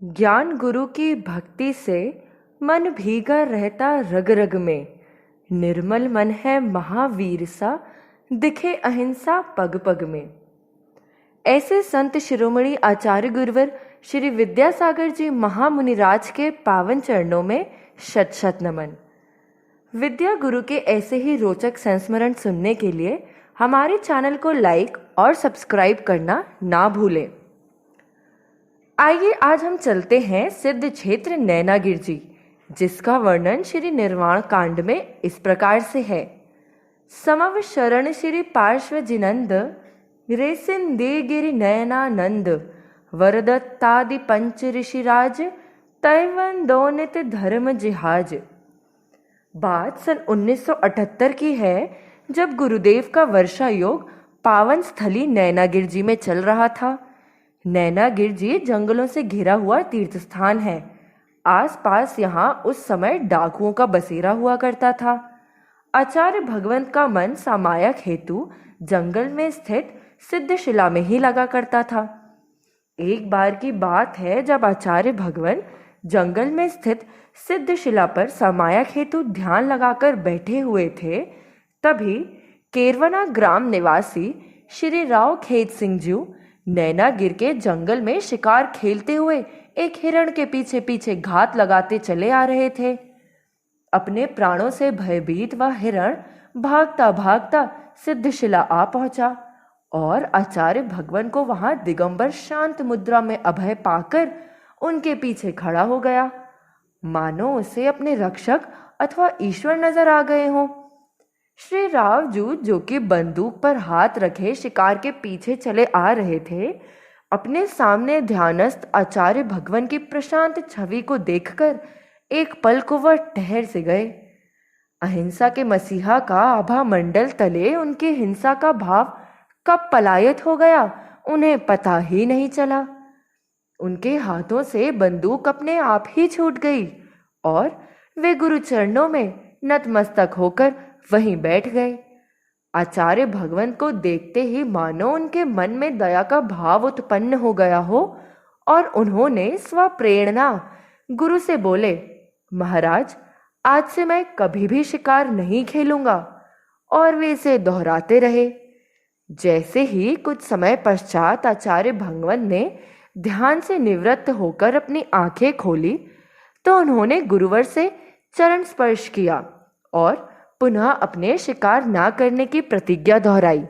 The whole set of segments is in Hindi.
ज्ञान गुरु की भक्ति से मन भीगा रहता रग रग में। निर्मल मन है महावीर सा, दिखे अहिंसा पग पग में। ऐसे संत शिरोमणि आचार्य गुरुवर श्री विद्यासागर जी महामुनिराज के पावन चरणों में शत शत नमन। विद्या गुरु के ऐसे ही रोचक संस्मरण सुनने के लिए हमारे चैनल को लाइक और सब्सक्राइब करना ना भूलें। आइए आज हम चलते हैं सिद्ध क्षेत्र नैनागिर जी, जिसका वर्णन श्री निर्वाण कांड में इस प्रकार से है। समव शरण श्री पार्श्व जिनंद, रेसिंदे गिरि नयनानंद, वरदत्तादि पंच ऋषिराज, तैवन दोनित धर्म जिहाज। बात सन 1978 की है, जब गुरुदेव का वर्षा योग पावन स्थली नैनागिर जी में चल रहा था। नैनागिर जी जंगलों से घिरा हुआ तीर्थ स्थान है। आसपास यहाँ उस समय डाकुओं का बसेरा हुआ करता था। आचार्य भगवंत का मन सामायक हेतु जंगल में स्थित सिद्धशिला में ही लगा करता था। एक बार की बात है, जब आचार्य भगवंत जंगल में स्थित सिद्धशिला पर समायक हेतु ध्यान लगाकर बैठे हुए थे, तभी केरवना ग्राम निवासी श्री राव खेत सिंह जी नैनागिर के जंगल में शिकार खेलते हुए एक हिरण के पीछे पीछे घात लगाते चले आ रहे थे। अपने प्राणों से भयभीत वह हिरण भागता भागता सिद्धशिला आ पहुंचा और आचार्य भगवान को वहां दिगंबर शांत मुद्रा में अभय पाकर उनके पीछे खड़ा हो गया, मानो उसे अपने रक्षक अथवा ईश्वर नजर आ गए हों। श्री रावजू, जो कि बंदूक पर हाथ रखे शिकार के पीछे चले आ रहे थे, अपने सामने ध्यानस्थ आचार्य भगवान की प्रशांत छवि को देखकर एक पल को वह ठहर से गए। अहिंसा के मसीहा का आभा मंडल तले उनकी हिंसा का भाव कब पलायत हो गया, उन्हें पता ही नहीं चला। उनके हाथों से बंदूक अपने आप ही छूट गई और वे गुरु चरणों में नतमस्तक होकर वहीं बैठ गए। आचार्य भगवंत को देखते ही मानो उनके मन में दया का भाव उत्पन्न हो गया हो और उन्होंने स्वप्रेरणा गुरु से बोले, महाराज, आज से मैं कभी भी शिकार नहीं खेलूंगा। और वे इसे दोहराते रहे। जैसे ही कुछ समय पश्चात आचार्य भगवंत ने ध्यान से निवृत्त होकर अपनी आंखें खोली, तो उन्होंने गुरुवर से चरण स्पर्श किया और पुनः अपने शिकार ना करने की प्रतिज्ञा दोहराई।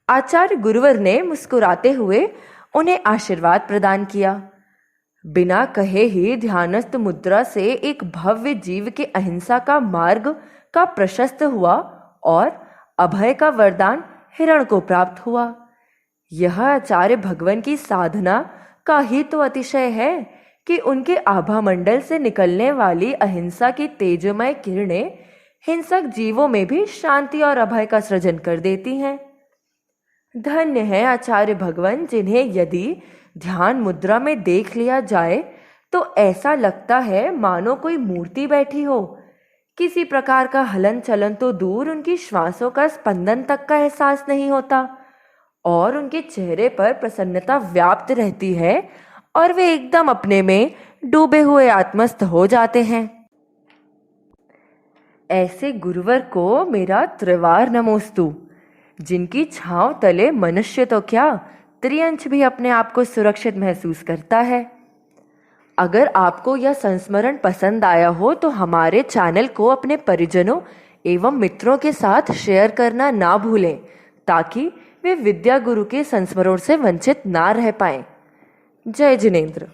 आचार्य गुरुवर ने मुस्कुराते हुए उन्हें आशीर्वाद प्रदान किया। बिना कहे ही ध्यानस्थ मुद्रा से एक भव्य जीव के अहिंसा का मार्ग का प्रशस्त हुआ और अभय का वरदान हिरण को प्राप्त हुआ। यह आचार्य भगवान की साधना का ही तो अतिशय है कि उनके आभा मंडल से निकलने वाली अहिंसा की तेजमय किरणें हिंसक जीवों में भी शांति और अभय का सृजन कर देती हैं। धन्य है आचार्य भगवान, जिन्हें यदि ध्यान मुद्रा में देख लिया जाए तो ऐसा लगता है मानो कोई मूर्ति बैठी हो। किसी प्रकार का हलन चलन तो दूर, उनकी श्वासों का स्पंदन तक का एहसास नहीं होता और उनके चेहरे पर प्रसन्नता व्याप्त रहती है और वे एकदम अपने में डूबे हुए आत्मस्थ हो जाते हैं। ऐसे गुरुवर को मेरा त्रिवार नमोस्तु, जिनकी छांव तले मनुष्य तो क्या, त्रियंश भी अपने आप को सुरक्षित महसूस करता है। अगर आपको यह संस्मरण पसंद आया हो तो हमारे चैनल को अपने परिजनों एवं मित्रों के साथ शेयर करना ना भूलें, ताकि वे विद्या गुरु के संस्मरण से वंचित ना रह पाएं। जय जिनेंद्र।